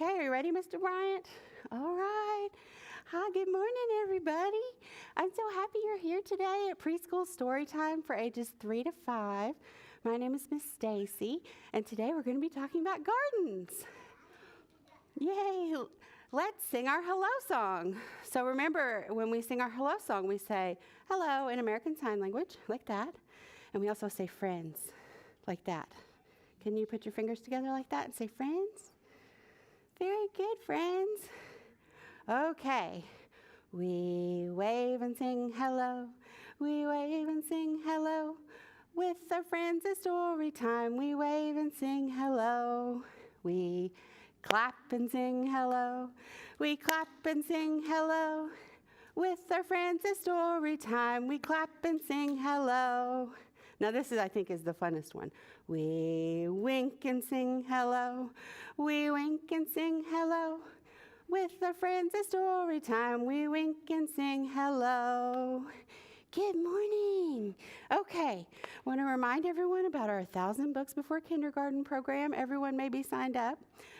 Okay, are you ready, Mr. Bryant? All right. Hi, good morning, everybody. I'm so happy you're here today at Preschool Storytime for ages 3 to 5. My name is Miss Stacy, and today we're going to be talking about gardens. Yay! Let's sing our hello song. So remember, when we sing our hello song, we say hello in American Sign Language, like that. And we also say friends, like that. Can you put your fingers together like that and say friends? Very good, friends. Okay. We wave and sing hello. We wave and sing hello. With our friends at story time, we wave and sing hello. We clap and sing hello. We clap and sing hello. With our friends at story time, we clap and sing hello. Now this is, I think, is the funnest one. We wink and sing hello. We wink and sing hello. With our friends at story time, we wink and sing hello. Good morning. Okay, I want to remind everyone about our 1,000 Books Before Kindergarten program. Everyone may be signed up,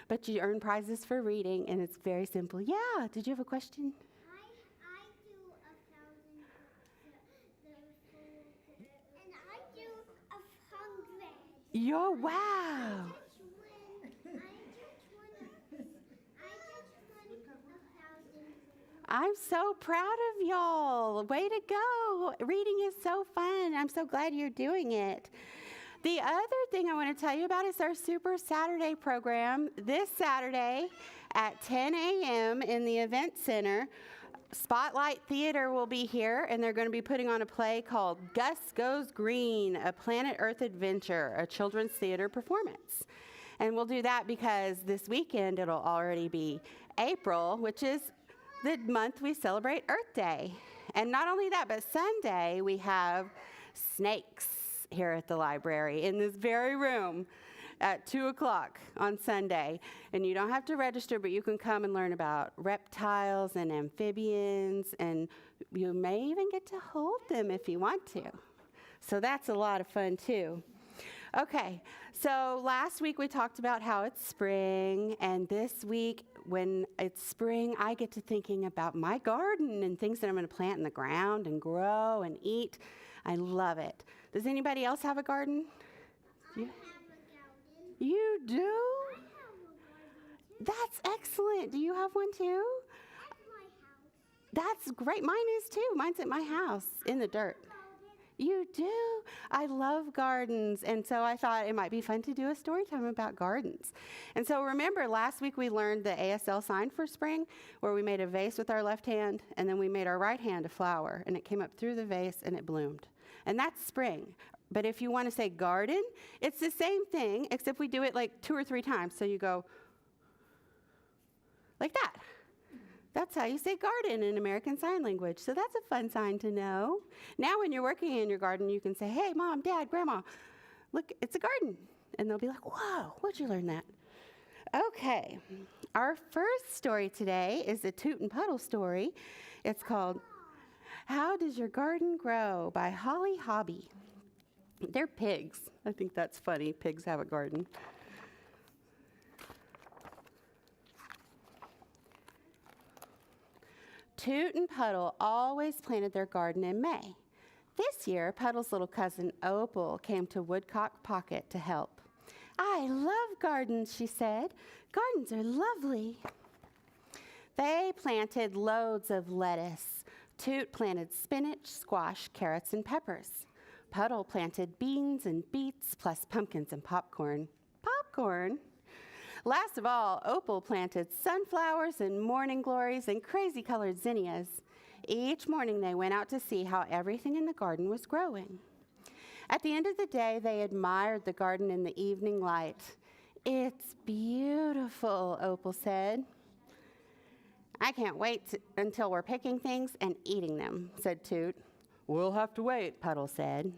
but you earn prizes for reading, and it's very simple. Yeah, did you have a question? I do 1,000 books, and I do 100. Yo, wow. I'm so proud of y'all. Way to go. Reading is so fun. I'm so glad you're doing it. The other thing I want to tell you about is our Super Saturday program. This Saturday at 10 a.m. in the Event Center, Spotlight Theater will be here, and they're going to be putting on a play called Gus Goes Green, a Planet Earth Adventure, a children's theater performance. And we'll do that because this weekend it'll already be April, which is the month we celebrate Earth Day. And not only that, but Sunday we have snakes here at the library in this very room at 2 o'clock on Sunday. And you don't have to register, but you can come and learn about reptiles and amphibians, and you may even get to hold them if you want to. So that's a lot of fun too. Okay, so last week we talked about how it's spring, and this week when it's spring, I get to thinking about my garden and things that I'm going to plant in the ground and grow and eat. I love it. Does anybody else have a garden? I have a garden. You do? I have a garden too. That's excellent. Do you have one too? At my house. That's great. Mine is too. Mine's at my house in the dirt. You do? I love gardens, and so I thought it might be fun to do a story time about gardens. And so remember, last week we learned the ASL sign for spring, where we made a vase with our left hand, and then we made our right hand a flower, and it came up through the vase, and it bloomed. And that's spring. But if you want to say garden, it's the same thing, except we do it like 2 or 3 times. So you go like that. That's how you say garden in American Sign Language. So that's a fun sign to know. Now when you're working in your garden, you can say, hey, Mom, Dad, Grandma, look, it's a garden. And they'll be like, whoa, where'd you learn that? Okay, our first story today is a Toot and Puddle story. It's called How Does Your Garden Grow by Holly Hobby. They're pigs. I think that's funny. Pigs have a garden. Toot and Puddle always planted their garden in May. This year, Puddle's little cousin Opal came to Woodcock Pocket to help. I love gardens, she said. Gardens are lovely. They planted loads of lettuce. Toot planted spinach, squash, carrots, and peppers. Puddle planted beans and beets, plus pumpkins and popcorn. Popcorn? Last of all, Opal planted sunflowers and morning glories and crazy-colored zinnias. Each morning they went out to see how everything in the garden was growing. At the end of the day, they admired the garden in the evening light. It's beautiful, Opal said. I can't wait until we're picking things and eating them, said Toot. We'll have to wait, Puddle said.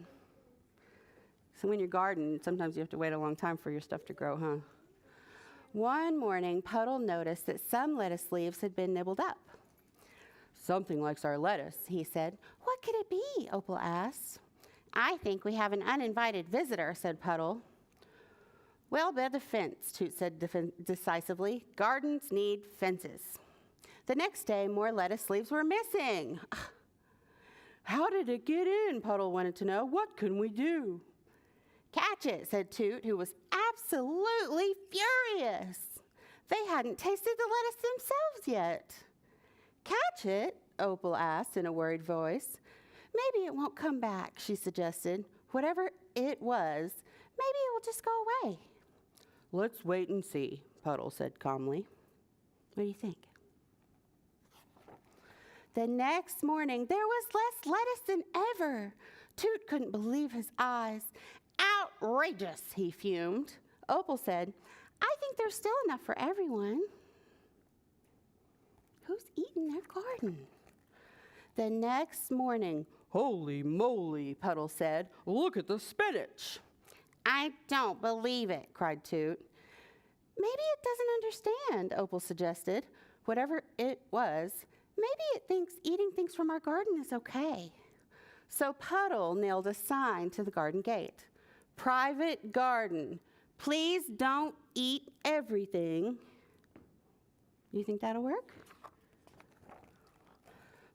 So in your garden, sometimes you have to wait a long time for your stuff to grow, huh? One morning, Puddle noticed that some lettuce leaves had been nibbled up. Something likes our lettuce, he said. What could it be? Opal asked. I think we have an uninvited visitor, said Puddle. Well, build a fence, Toot said decisively. Gardens need fences. The next day, more lettuce leaves were missing. How did it get in? Puddle wanted to know. What can we do? Catch it, said Toot, who was absolutely furious. They hadn't tasted the lettuce themselves yet. Catch it? Opal asked in a worried voice. Maybe it won't come back, she suggested. Whatever it was, maybe it will just go away. Let's wait and see, Puddle said calmly. What do you think? The next morning, there was less lettuce than ever. Toot couldn't believe his eyes. Outrageous, he fumed. Opal said, I think there's still enough for everyone. Who's eating their garden? The next morning, holy moly, Puddle said, look at the spinach. I don't believe it, cried Toot. Maybe it doesn't understand, Opal suggested. Whatever it was, maybe it thinks eating things from our garden is okay. So Puddle nailed a sign to the garden gate. Private garden. Please don't eat everything. You think that'll work?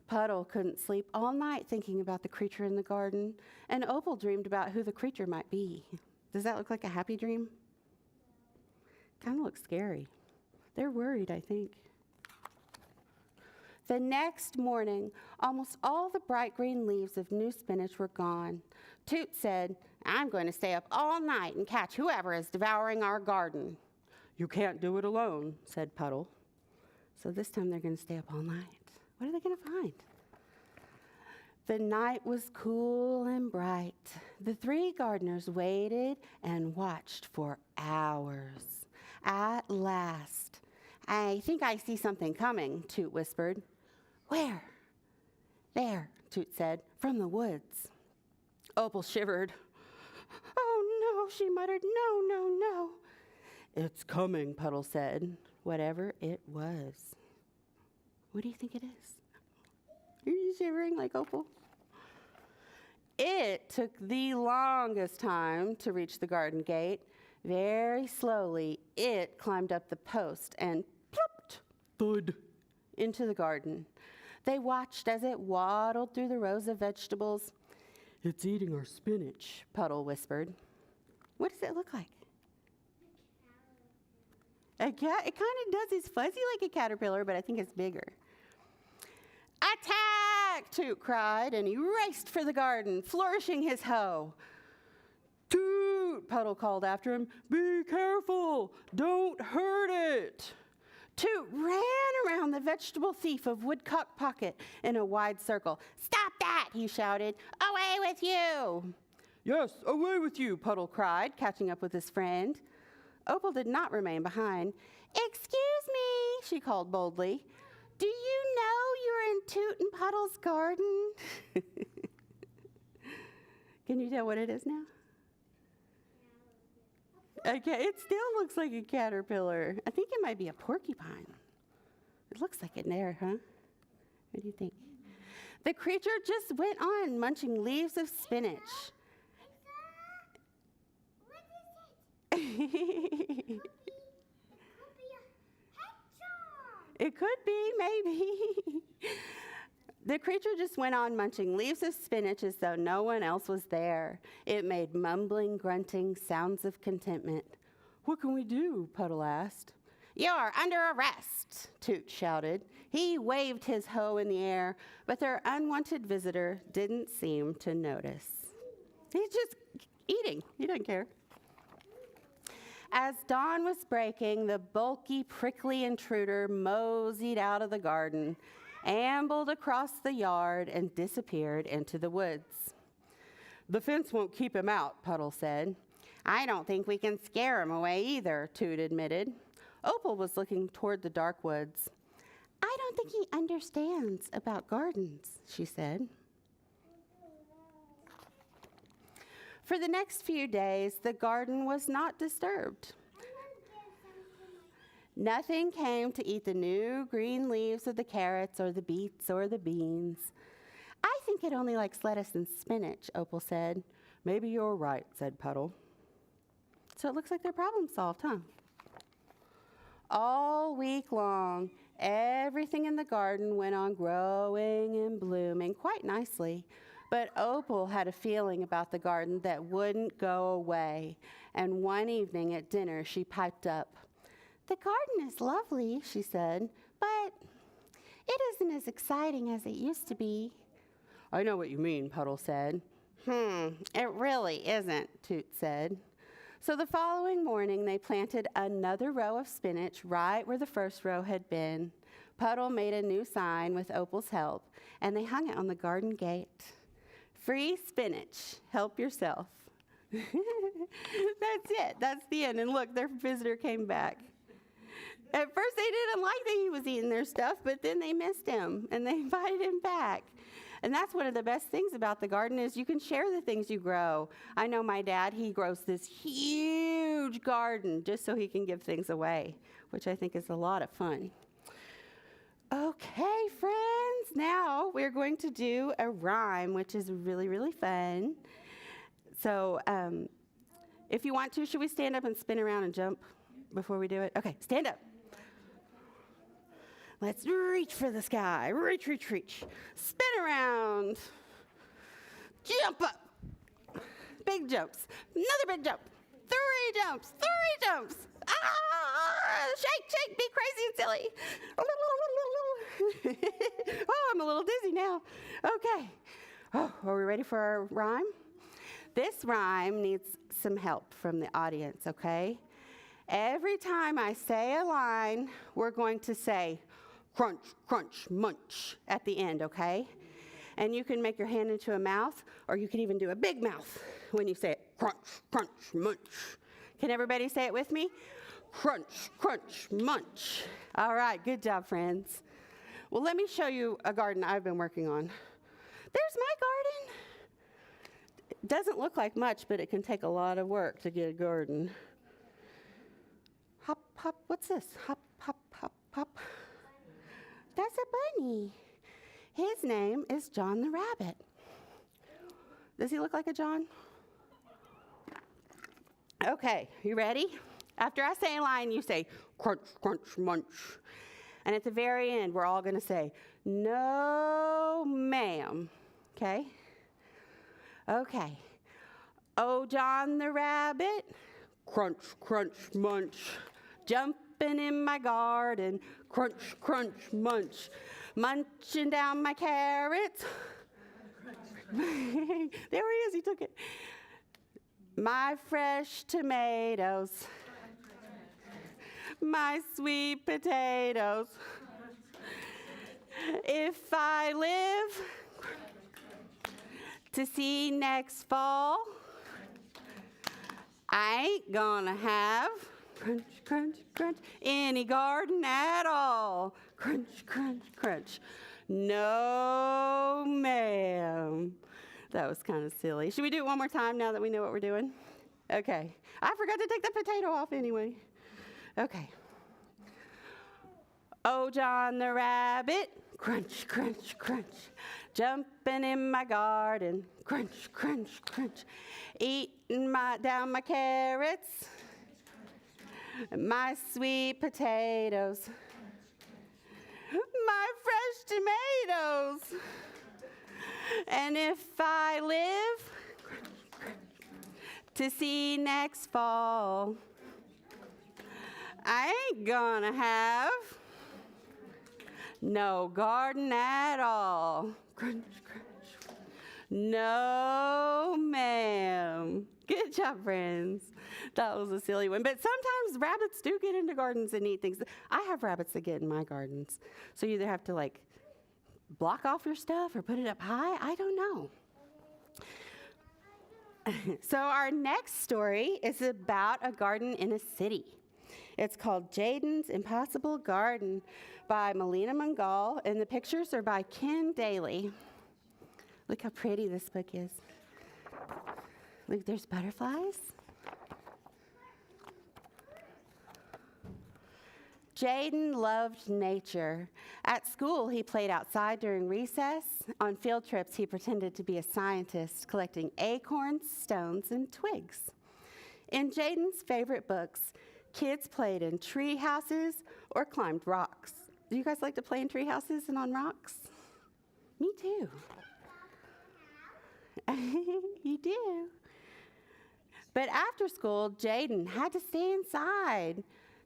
Puddle couldn't sleep all night thinking about the creature in the garden, and Opal dreamed about who the creature might be. Does that look like a happy dream? Kind of looks scary. They're worried, I think. The next morning, almost all the bright green leaves of new spinach were gone. Toot said, I'm going to stay up all night and catch whoever is devouring our garden. You can't do it alone, said Puddle. So this time they're going to stay up all night. What are they going to find? The night was cool and bright. The three gardeners waited and watched for hours. At last, I think I see something coming, Toot whispered. Where? There, Toot said, from the woods. Opal shivered. Oh, no, she muttered. No, no, no. It's coming, Puddle said, whatever it was. What do you think it is? Are you shivering like Opal? It took the longest time to reach the garden gate. Very slowly, it climbed up the post and plopped, thud, into the garden. They watched as it waddled through the rows of vegetables. It's eating our spinach, Puddle whispered. What does it look like? A cat? It kind of does. It's fuzzy like a caterpillar, but I think it's bigger. Attack! Toot cried, and he raced for the garden, flourishing his hoe. Toot! Puddle called after him. Be careful! Don't hurt it! Toot ran around the vegetable thief of Woodcock Pocket in a wide circle. Stop that! He shouted. Away with you! Yes, away with you! Puddle cried, catching up with his friend. Opal did not remain behind. Excuse me, she called boldly. Do you know you're in Toot and Puddle's garden? Can you tell what it is now? Okay, it still looks like a caterpillar. I think it might be a porcupine. It looks like it there, huh? What do you think? The creature just went on munching leaves of spinach. What is it? It could be, maybe. The creature just went on munching leaves of spinach as though no one else was there. It made mumbling, grunting sounds of contentment. What can we do? Puddle asked. You're under arrest, Toot shouted. He waved his hoe in the air, but their unwanted visitor didn't seem to notice. He's just eating. He doesn't care. As dawn was breaking, the bulky, prickly intruder moseyed out of the garden, ambled across the yard, and disappeared into the woods. The fence won't keep him out, Puddle said. I don't think we can scare him away either, Toot admitted. Opal was looking toward the dark woods. I don't think he understands about gardens, she said. For the next few days, the garden was not disturbed. Nothing came to eat the new green leaves of the carrots or the beets or the beans. I think it only likes lettuce and spinach, Opal said. Maybe you're right, said Puddle. So it looks like their problem solved, huh? All week long, everything in the garden went on growing and blooming quite nicely. But Opal had a feeling about the garden that wouldn't go away. And one evening at dinner, she piped up, "The garden is lovely," she said, "but it isn't as exciting as it used to be." "I know what you mean," Puddle said. It really isn't," Toot said. So the following morning, they planted another row of spinach right where the first row had been. Puddle made a new sign with Opal's help, and they hung it on the garden gate. "Free spinach. Help yourself." That's it. That's the end. And look, their visitor came back. At first, they didn't like that he was eating their stuff, but then they missed him, and they invited him back. And that's one of the best things about the garden is you can share the things you grow. I know my dad, he grows this huge garden just so he can give things away, which I think is a lot of fun. Okay, friends, now we're going to do a rhyme, which is really, really fun. So if you want to, should we stand up and spin around and jump before we do it? Okay, stand up. Let's reach for the sky. Reach, reach, reach. Spin around. Jump up. Big jumps. Another big jump. 3 jumps. 3 jumps. Shake, shake. Be crazy and silly. Oh, I'm a little dizzy now. Okay. Oh, are we ready for our rhyme? This rhyme needs some help from the audience, okay? Every time I say a line, we're going to say, crunch, crunch, munch at the end, okay? And you can make your hand into a mouth, or you can even do a big mouth when you say it. Crunch, crunch, munch. Can everybody say it with me? Crunch, crunch, munch. All right, good job, friends. Well, let me show you a garden I've been working on. There's my garden. It doesn't look like much, but it can take a lot of work to get a garden. Hop, hop, what's this? Hop, hop, hop, hop. That's a bunny. His name is John the Rabbit. Does he look like a John? Okay, you ready? After I say a line, you say, crunch, crunch, munch. And at the very end, we're all going to say, no, ma'am. Okay? Okay. Oh, John the Rabbit, crunch, crunch, munch. Jumping in my garden, crunch, crunch, munch. Munching down my carrots. There he is, he took it. My fresh tomatoes. My sweet potatoes. If I live to see next fall, I ain't gonna have crunch, crunch, crunch, any garden at all. Crunch, crunch, crunch. No, ma'am. That was kind of silly. Should we do it one more time now that we know what we're doing? Okay. I forgot to take the potato off anyway. Okay. Oh, John the Rabbit, crunch, crunch, crunch. Jumping in my garden, crunch, crunch, crunch. Eating down my carrots, my sweet potatoes, my fresh tomatoes. And if I live to see next fall, I ain't gonna have no garden at all. Crunch, crunch. No, ma'am. Good job, friends. That was a silly one. But sometimes rabbits do get into gardens and eat things. I have rabbits that get in my gardens. So you either have to like block off your stuff or put it up high. I don't know. So our next story is about a garden in a city. It's called Jaden's Impossible Garden by Melina Mungal, and the pictures are by Ken Daly. Look how pretty this book is. Look, there's butterflies. Jaden loved nature. At school, he played outside during recess. On field trips, he pretended to be a scientist, collecting acorns, stones, and twigs. In Jaden's favorite books, kids played in tree houses or climbed rocks. Do you guys like to play in tree houses and on rocks? Me too. You do. But after school, Jaden had to stay inside.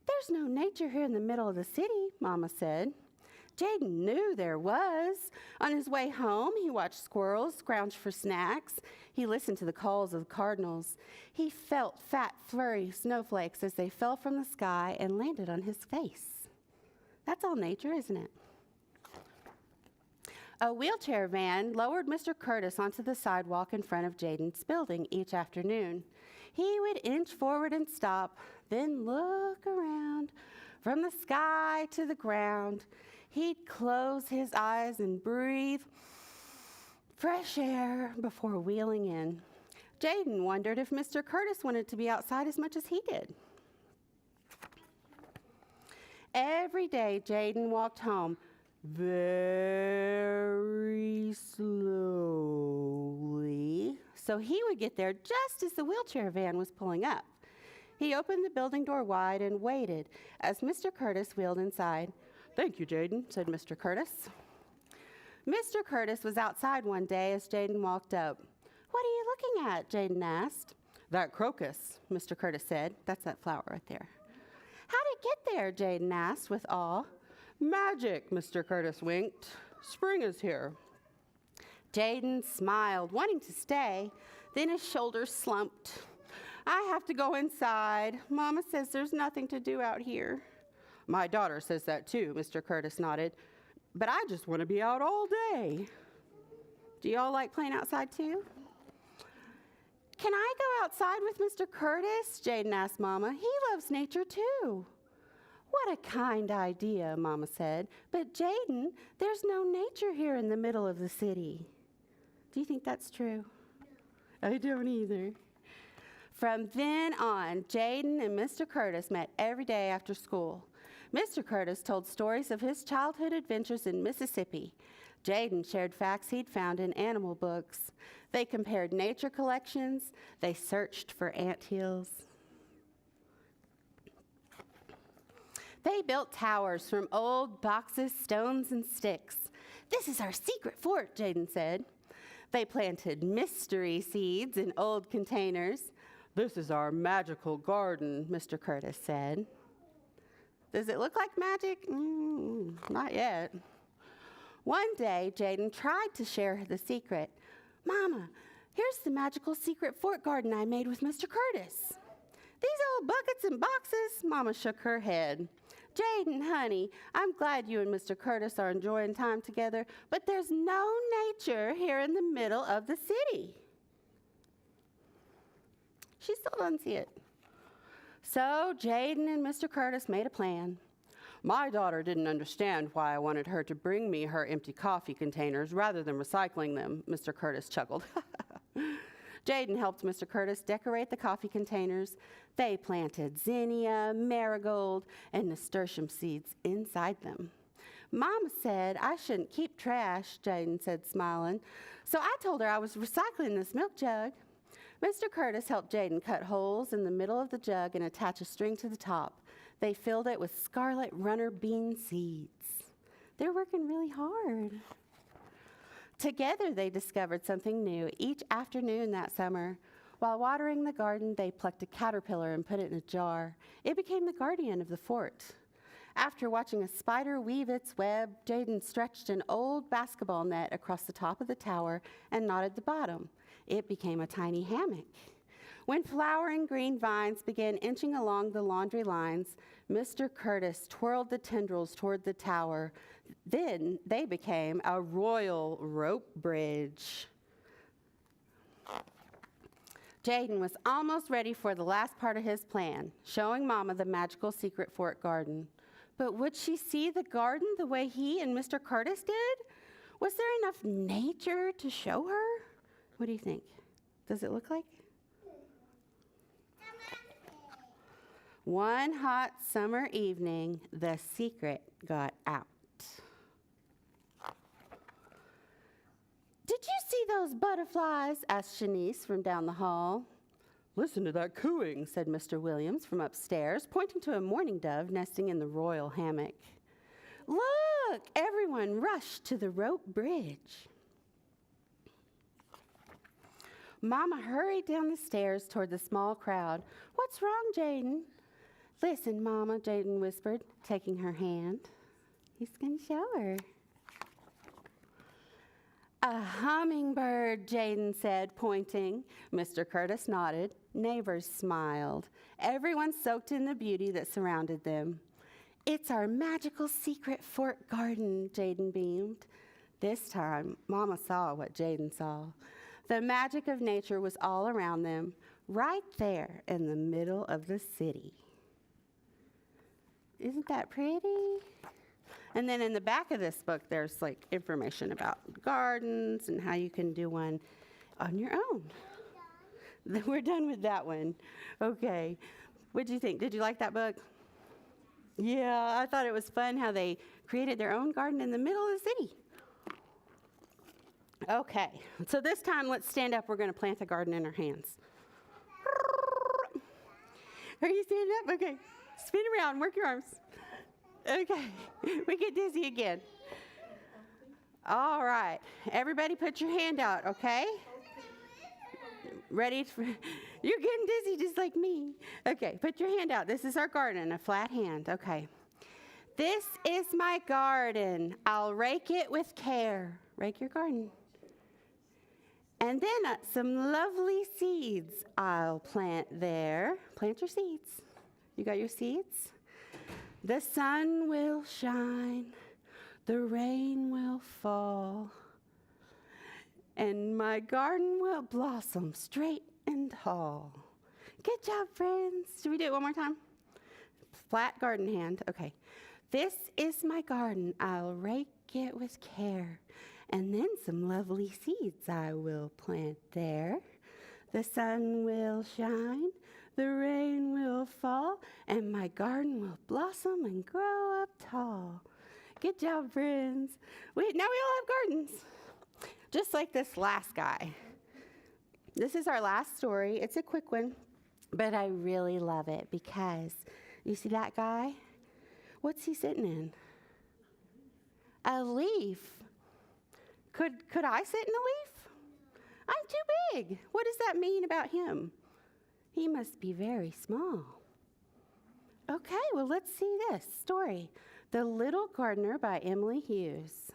There's no nature here in the middle of the city, Mama said. Jaden knew there was. On his way home, he watched squirrels scrounge for snacks. He listened to the calls of the cardinals. He felt fat, flurry snowflakes as they fell from the sky and landed on his face. That's all nature, isn't it? A wheelchair van lowered Mr. Curtis onto the sidewalk in front of Jaden's building each afternoon. He would inch forward and stop, then look around from the sky to the ground. He'd close his eyes and breathe fresh air before wheeling in. Jaden wondered if Mr. Curtis wanted to be outside as much as he did. Every day, Jaden walked home very slowly, so he would get there just as the wheelchair van was pulling up. He opened the building door wide and waited as Mr. Curtis wheeled inside. "Thank you, Jaden," said Mr. Curtis. Mr. Curtis was outside one day as Jaden walked up. "What are you looking at?" Jaden asked. "That crocus," Mr. Curtis said. "That's that flower right there." "How'd it get there?" Jaden asked with awe. "Magic," Mr. Curtis winked. "Spring is here." Jaden smiled, wanting to stay. Then his shoulders slumped. "I have to go inside. Mama says there's nothing to do out here." "My daughter says that too," Mr. Curtis nodded. "But I just want to be out all day." Do y'all like playing outside too? "Can I go outside with Mr. Curtis?" Jaden asked Mama. "He loves nature too." "What a kind idea," Mama said. "But Jaden, there's no nature here in the middle of the city." Do you think that's true? I don't either. From then on, Jaden and Mr. Curtis met every day after school. Mr. Curtis told stories of his childhood adventures in Mississippi. Jaden shared facts he'd found in animal books. They compared nature collections. They searched for anthills. They built towers from old boxes, stones, and sticks. "This is our secret fort," Jaden said. They planted mystery seeds in old containers. "This is our magical garden," Mr. Curtis said. Does it look like magic? Not yet. One day, Jaden tried to share the secret. "Mama, here's the magical secret fort garden I made with Mr. Curtis." "These old buckets and boxes," Mama shook her head. "Jaden, honey, I'm glad you and Mr. Curtis are enjoying time together, but there's no nature here in the middle of the city." She still doesn't see it. So Jaden and Mr. Curtis made a plan. "My daughter didn't understand why I wanted her to bring me her empty coffee containers rather than recycling them," Mr. Curtis chuckled. Jaden helped Mr. Curtis decorate the coffee containers. They planted zinnia, marigold, and nasturtium seeds inside them. "Mama said I shouldn't keep trash," Jaden said, smiling. "So I told her I was recycling this milk jug." Mr. Curtis helped Jaden cut holes in the middle of the jug and attach a string to the top. They filled it with scarlet runner bean seeds. They're working really hard. Together, they discovered something new each afternoon that summer. While watering the garden, they plucked a caterpillar and put it in a jar. It became the guardian of the fort. After watching a spider weave its web, Jaden stretched an old basketball net across the top of the tower and knotted the bottom. It became a tiny hammock. When flowering green vines began inching along the laundry lines, Mr. Curtis twirled the tendrils toward the tower. Then they became a royal rope bridge. Jaden was almost ready for the last part of his plan, showing Mama the magical secret fort garden. But would she see the garden the way he and Mr. Curtis did? Was there enough nature to show her? What do you think? Does it look like? One hot summer evening, the secret got out. "Did you see those butterflies?" asked Shanice from down the hall. "Listen to that cooing," said Mr. Williams from upstairs, pointing to a mourning dove nesting in the royal hammock. "Look!" Everyone rushed to the rope bridge. Mama hurried down the stairs toward the small crowd. "What's wrong, Jaden?" "Listen, Mama," Jaden whispered, taking her hand. He's going to show her. "A hummingbird," Jaden said, pointing. Mr. Curtis nodded. Neighbors smiled. Everyone soaked in the beauty that surrounded them. "It's our magical secret fort garden," Jaden beamed. This time, Mama saw what Jaden saw. The magic of nature was all around them, right there in the middle of the city. Isn't that pretty? And then in the back of this book, there's like information about gardens and how you can do one on your own. We're done with that one. Okay. What did you think? Did you like that book? Yeah, I thought it was fun how they created their own garden in the middle of the city. Okay, so this time let's stand up. We're going to plant a garden in our hands. Are you standing up? Okay. Spin around. Work your arms. Okay. We get dizzy again. All right. Everybody put your hand out, okay? Ready? You're getting dizzy just like me. Okay, put your hand out. This is our garden, a flat hand. Okay. "This is my garden. I'll rake it with care." Rake your garden. "And then some lovely seeds I'll plant there." Plant your seeds. You got your seeds? "The sun will shine, the rain will fall, and my garden will blossom straight and tall." Good job, friends. Should we do it one more time? Flat garden hand. Okay. "This is my garden. I'll rake it with care. And then some lovely seeds I will plant there. The sun will shine, the rain will fall, and my garden will blossom and grow up tall." Good job, friends. Now we all have gardens, just like this last guy. This is our last story. It's a quick one, but I really love it because you see that guy? What's he sitting in? A leaf. Could I sit in a leaf? I'm too big. What does that mean about him? He must be very small. Okay, well, let's see this story. The Little Gardener by Emily Hughes.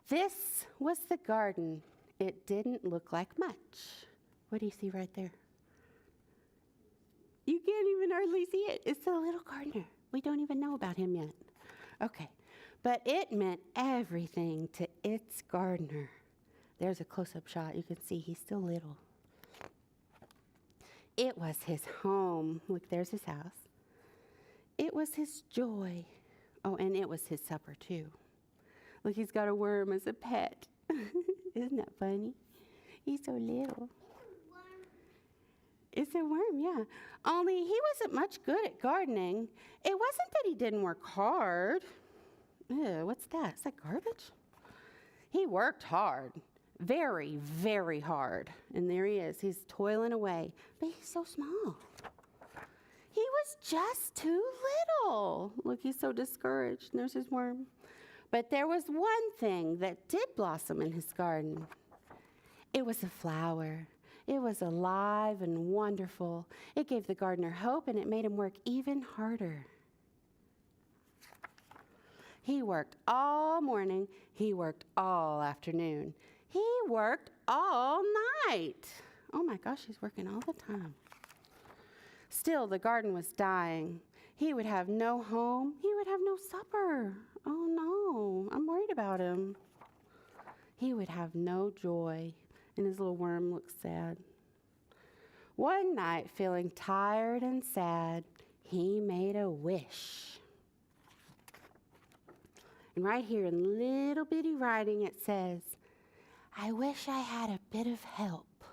This was the garden. It didn't look like much. What do you see right there? You can't even hardly see it. It's the little gardener. We don't even know about him yet. Okay. But it meant everything to its gardener. There's a close-up shot. You can see he's still little. It was his home. Look, there's his house. It was his joy. Oh, and it was his supper, too. Look, he's got a worm as a pet. Isn't that funny? He's so little. It's a worm, yeah. Only he wasn't much good at gardening. It wasn't that he didn't work hard. Ew, what's that? Is that garbage? He worked hard. Very, very hard. And there he is. He's toiling away. But he's so small. He was just too little. Look, he's so discouraged. And there's his worm. But there was one thing that did blossom in his garden. It was a flower. It was alive and wonderful. It gave the gardener hope, and it made him work even harder. He worked all morning. He worked all afternoon. He worked all night. Oh my gosh, he's working all the time. Still, the garden was dying. He would have no home. He would have no supper. Oh no, I'm worried about him. He would have no joy, and his little worm looked sad. One night, feeling tired and sad, he made a wish. And right here in little bitty writing it says, "I wish I had a bit of help."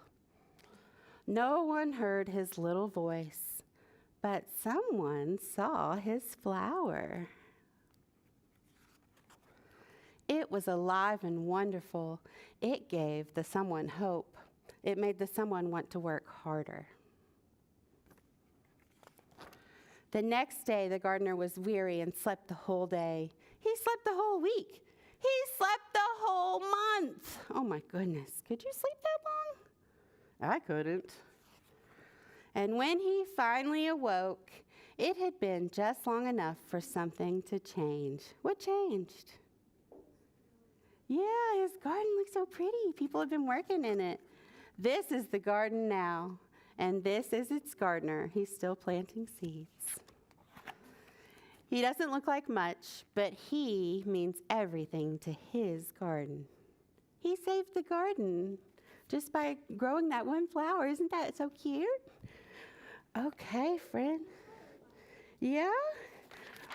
No one heard his little voice, but someone saw his flower. It was alive and wonderful. It gave the someone hope. It made the someone want to work harder. The next day, the gardener was weary and slept the whole day. He slept the whole week. He slept the whole month. Oh my goodness, could you sleep that long? I couldn't. And when he finally awoke, it had been just long enough for something to change. What changed? Yeah, his garden looks so pretty. People have been working in it. This is the garden now, and this is its gardener. He's still planting seeds. He doesn't look like much, but he means everything to his garden. He saved the garden just by growing that one flower. Isn't that so cute? Okay, friend. Yeah?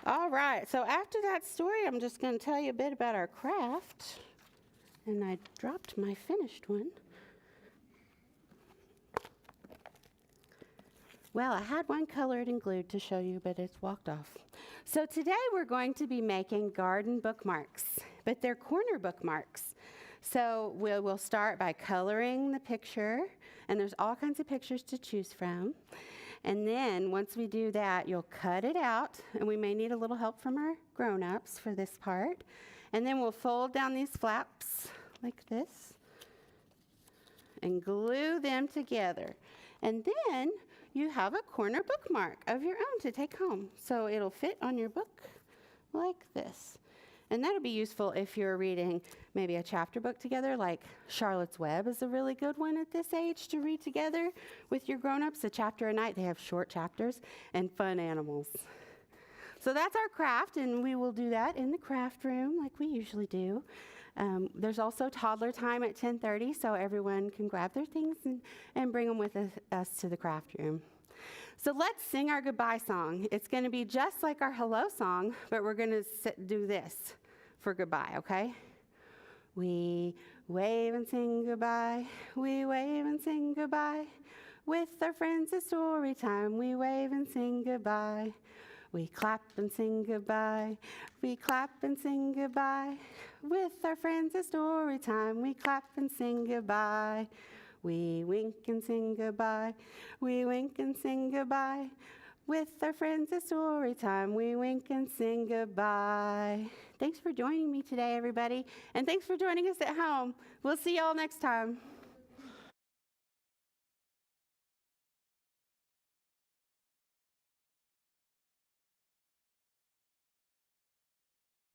All right. So after that story, I'm just going to tell you a bit about our craft. And I dropped my finished one. Well, I had one colored and glued to show you, but it's walked off. So today we're going to be making garden bookmarks, but they're corner bookmarks. So we'll start by coloring the picture, and there's all kinds of pictures to choose from. And then once we do that, you'll cut it out, and we may need a little help from our grown-ups for this part. And then we'll fold down these flaps like this and glue them together. And then you have a corner bookmark of your own to take home. So it'll fit on your book like this. And that'll be useful if you're reading maybe a chapter book together, like Charlotte's Web is a really good one at this age to read together with your grown-ups. A chapter a night. They have short chapters and fun animals. So that's our craft, and we will do that in the craft room like we usually do. There's also toddler time at 10:30, so everyone can grab their things and bring them with us to the craft room. So let's sing our goodbye song. It's going to be just like our hello song, but we're going to do this for goodbye, okay? We wave and sing goodbye. We wave and sing goodbye. With our friends at story time, we wave and sing goodbye. We clap and sing goodbye. We clap and sing goodbye. With our friends at story time, we clap and sing goodbye. We wink and sing goodbye. We wink and sing goodbye. With our friends at story time, we wink and sing goodbye. Thanks for joining me today, everybody. And thanks for joining us at home. We'll see y'all next time.